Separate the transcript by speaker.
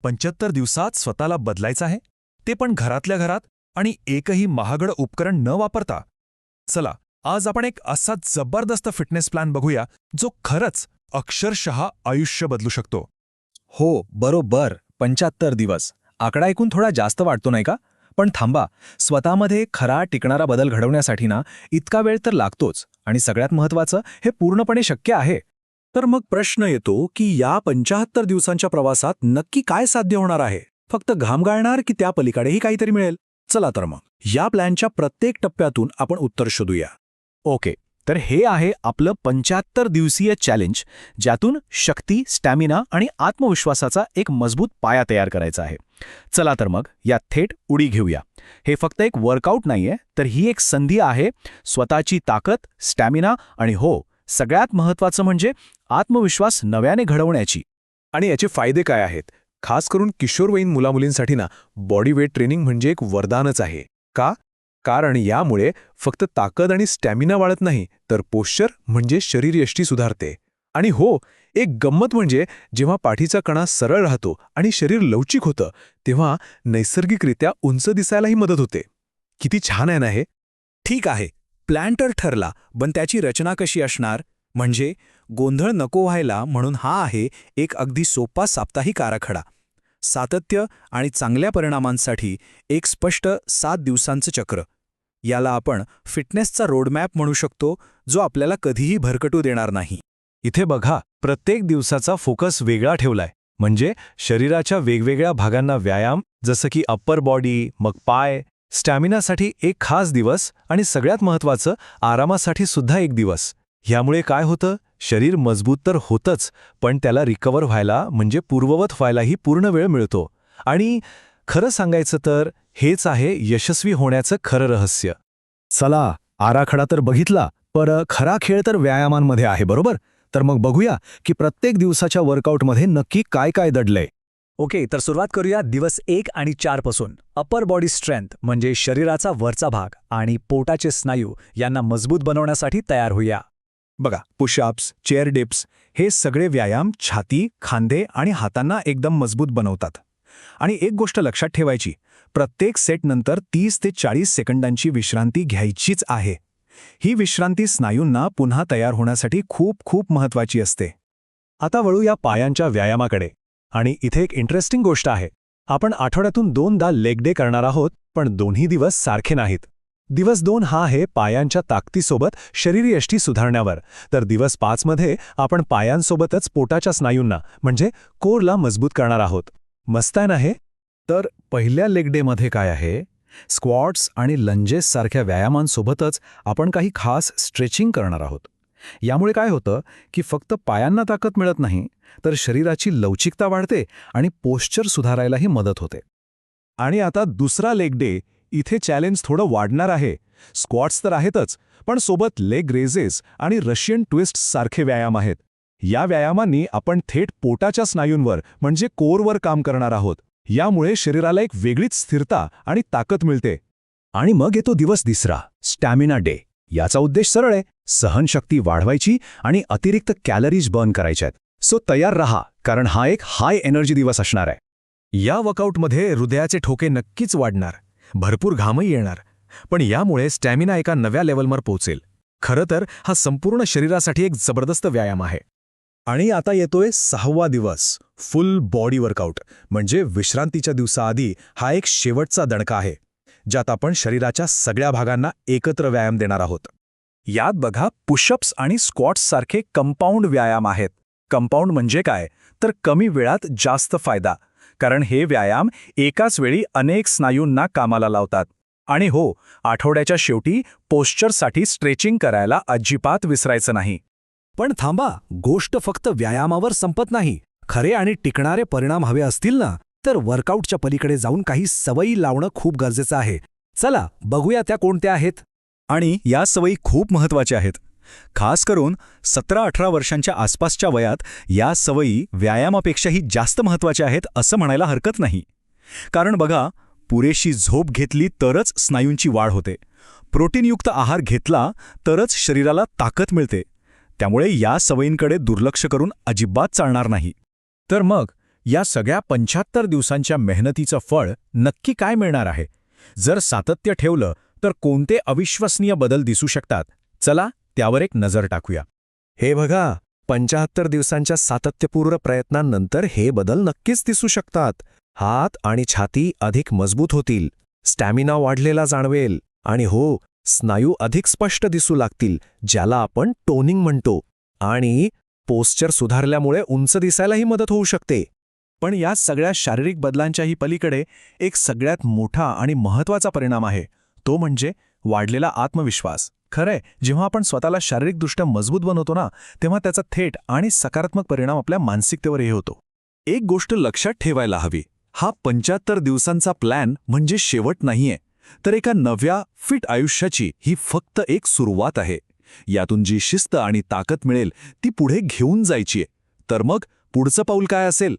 Speaker 1: 75 दिवसात स्वतःला बदलायचं आहे, ते पण घरातल्या घरात आणि एकही महागडं उपकरण न वापरता. चला, आज आपण एक असा जबरदस्त फिटनेस प्लॅन बघूया जो खरंच अक्षरशः आयुष्य बदलू शकतो.
Speaker 2: हो, बरोबर. 75 दिवस. आकडा ऐकून थोडा जास्त वाटतो नाही का? पण थांबा, स्वतःमध्ये खरा टिकणारा बदल घडवण्यासाठी ना इतका वेळ तर लागतोच. आणि सगळ्यात महत्त्वाचं, हे पूर्णपणे शक्य आहे.
Speaker 3: तर मग प्रश्न येतो की या 75 दिवसांच्या प्रवासात नक्की काय साध्य होणार आहे? फक्त घाम गाळणार की त्या पलीकडेही काहीतरी मिळेल? चला तर मग या प्लॅनच्या प्रत्येक टप्प्यातून आपण उत्तर शोधूया.
Speaker 2: ओके, तर हे आहे आपलं 75 दिवसीय चॅलेंज, ज्यातून शक्ती, स्टॅमिना आणि आत्मविश्वासाचा एक मजबूत पाया तयार करायचा आहे. चला तर मग यात थेट उडी घेऊया. हे फक्त एक वर्कआउट नाहीये, तर ही एक संधी आहे स्वतःची ताकद, स्टॅमिना आणि हो, सगळ्यात महत्त्वाचं म्हणजे आत्मविश्वास नव्याने घडवण्याची.
Speaker 3: आणि याचे फायदे काय आहेत? खास करून किशोरवयीन मुलामुलींसाठी ना बॉडी वेट ट्रेनिंग म्हणजे एक वरदानच आहे. का? कारण यामुळे फक्त ताकद आणि स्टॅमिना वाढत नाही, तर पोश्चर म्हणजे शरीरयष्टी सुधारते. आणि हो, एक गंमत म्हणजे जेव्हा पाठीचा कणा सरळ राहतो आणि शरीर लवचिक होतं, तेव्हा नैसर्गिकरित्या उंच दिसायलाही मदत होते. किती छान आहे ना हे? ठीक आहे, प्लॅन तर ठरला, पण त्याची रचना कशी असणार? म्हणजे गोंधळ नको व्हायला म्हणून हा आहे एक अगदी सोपा साप्ताहिक आराखडा. सातत्य आणि चांगल्या परिणामांसाठी एक स्पष्ट 7 दिवसांचं चक्र. याला आपण फिटनेसचा रोडमॅप म्हणू शकतो, जो आपल्याला कधीही भरकटू देणार नाही.
Speaker 2: इथे बघा, प्रत्येक दिवसाचा फोकस वेगळा ठेवलाय. म्हणजे शरीराच्या वेगवेगळ्या भागांना व्यायाम, जसं की अप्पर बॉडी, मग पाय, स्टॅमिनासाठी एक खास दिवस आणि सगळ्यात महत्त्वाचं आरामासाठी सुद्धा एक दिवस. ह्यामुळे काय होतं, शरीर मजबूत तर होतंच, पण त्याला रिकव्हर व्हायला म्हणजे पूर्ववत व्हायलाही पूर्ण वेळ मिळतो. आणि खरं सांगायचं तर हेच आहे यशस्वी होण्याचं खरं रहस्य. चला, आराखडा तर बघितला, पण खरा खेळ तर व्यायामांमध्ये आहे, बरोबर? तर मग बघूया की प्रत्येक दिवसाच्या वर्कआउटमध्ये नक्की काय काय दडलंय.
Speaker 4: ओके, तर सुरुवात करूया दिवस 1 आणि 4 पासून. अपर बॉडी स्ट्रेंथ म्हणजे शरीराचा वरचा भाग आणि पोटाचे स्नायू यांना मजबूत बनवण्यासाठी तयार होऊया.
Speaker 3: बघा, पुशअप्स, चेअर डिप्स हे सगळे व्यायाम छाती, खांदे आणि हातांना एकदम मजबूत बनवतात. आणि एक गोष्ट लक्षात ठेवायची, प्रत्येक सेटनंतर 30 ते 40 सेकंदांची विश्रांती घ्यायचीच आहे. ही विश्रांती स्नायूंना पुन्हा तयार होण्यासाठी खूप खूप महत्त्वाची असते.
Speaker 2: आता वळूया पायांच्या व्यायामाकडे. आणि इथे एक इंटरेस्टिंग गोष्ट आहे. आपण आठवड्यातून 2दा लेग डे करणार आहोत, पण दोन्ही दिवस सारखे नाहीत. दिवस 2 हा आहे पायांच्या ताकदीसोबत शरीरयष्टी सुधारण्यावर, तर दिवस 5 मध्ये आपण पायांसोबतच पोटाच्या स्नायूंना म्हणजे कोरला मजबूत करणार आहोत. मस्त आहे ना हे? तर पहिल्या लेग डेमध्ये काय आहे, स्क्वॉट्स आणि लंजेस सारख्या व्यायामांसोबतच आपण काही खास स्ट्रेचिंग करणार आहोत. यामुळे काय होतं की फक्त पायांना ताकद मिळत नाही, तर शरीराची लवचिकता वाढते आणि पोश्चर सुधारायलाही मदत होते.
Speaker 3: आणि आता दुसरा लेग डे, इथे चॅलेंज थोडं वाढणार आहे. स्क्वॉट्स तर आहेतच, पण सोबत लेग रेजेस आणि रशियन ट्विस्ट सारखे व्यायाम आहेत. या व्यायामांनी आपण थेट पोटाच्या स्नायूंवर म्हणजे कोरवर काम करणार आहोत. यामुळे शरीराला एक वेगळीच स्थिरता आणि ताकद मिळते.
Speaker 2: आणि मग येतो दिवस 3, स्टॅमिना डे. याचा उद्देश सरळ आहे, सहनशक्ती वाढवायची आणि अतिरिक्त कॅलरीज बर्न करायच्यात. सो तयार रहा, कारण हा एक हाय एनर्जी दिवस असणार आहे.
Speaker 3: या वर्कआउटमध्ये हृदयाचे ठोके नक्कीच वाढणार, भरपूर घामही येणार, पण यामुळे स्टॅमिना एका नव्या लेवलवर पोहोचेल. खरं तर हा संपूर्ण शरीरासाठी एक जबरदस्त व्यायाम आहे. आणि आता येतोय 6वा दिवस, फुल बॉडी वर्कआउट. म्हणजे विश्रांतीच्या दिवसाआधी हा एक शेवटचा दणका आहे, ज्यात आपण शरीराच्या सगळ्या भागांना एकत्र व्यायाम देणार आहोत. यात बघा, पुशअप्स आणि स्क्वॉट्स सारखे कंपाऊंड व्यायाम आहेत. कंपाऊंड म्हणजे काय, तर कमी वेळात जास्त फायदा, कारण हे व्यायाम एकाच वेळी अनेक स्नायूंना कामाला लावतात. आणि हो, आठवड्याच्या शेवटी पोश्चरसाठी स्ट्रेचिंग करायला अजिबात विसरायचं नाही.
Speaker 4: पण थांबा, गोष्ट फक्त व्यायामावर संपत नाही. खरे आणि टिकणारे परिणाम हवे असतील ना, तर वर्कआउटच्या पलीकडे जाऊन काही सवयी लावणं खूप गरजेचं आहे. चला बघूया त्या कोणत्या आहेत.
Speaker 2: आणि या सवयी खूप महत्त्वाच्या आहेत. खास करून 17-18 वर्षांच्या आसपासच्या वयात या सवयी व्यायामापेक्षाही जास्त महत्त्वाच्या आहेत असं म्हणायला हरकत नाही. कारण बघा, पुरेशी झोप घेतली तरच स्नायूंची वाढ होते. प्रोटीनयुक्त आहार घेतला तरच शरीराला ताकद मिळते. त्यामुळे या सवयींकडे दुर्लक्ष करून अजिबात चालणार नाही. तर मग
Speaker 5: या सगळ्या 75 दिवसांच्या मेहनतीचं फळ नक्की काय मिळणार आहे? जर सातत्य ठेवलं तर कोणते अविश्वसनीय बदल दिसू शकतात? चला त्यावर एक नजर टाकूया.
Speaker 2: हे बघा, 75 दिवसांच्या सातत्यपूर्ण प्रयत्नांनंतर हे बदल नक्कीच दिसू शकतात. हात आणि छाती अधिक मजबूत होतील, स्टॅमिना वाढलेला जाणवेल आणि हो, स्नायू अधिक स्पष्ट दिसू लागतील, ज्याला आपण टोनिंग म्हणतो. आणि पोस्चर सुधारल्यामुळे उंच दिसायलाही मदत होऊ शकते.
Speaker 1: पण या सगळ्या शारीरिक बदलांच्याही पलीकडे एक सगळ्यात मोठा आणि महत्त्वाचा परिणाम आहे, तो म्हणजे वाढलेला आत्मविश्वास. खरंय, जेव्हा आपण स्वतःला शारीरिकदृष्ट्या मजबूत बनवतो ना, तेव्हा त्याचा थेट आणि सकारात्मक परिणाम आपल्या मानसिकतेवरही होतो. एक गोष्ट लक्षात ठेवायला हवी, हा 75 दिवसांचा प्लॅन म्हणजे शेवट नाहीये, तर एका नव्या फिट आयुष्याची ही फक्त एक सुरुवात आहे. यातून जी शिस्त आणि ताकद मिळेल ती पुढे घेऊन जायची आहे. तर मग पुढचं पाऊल काय असेल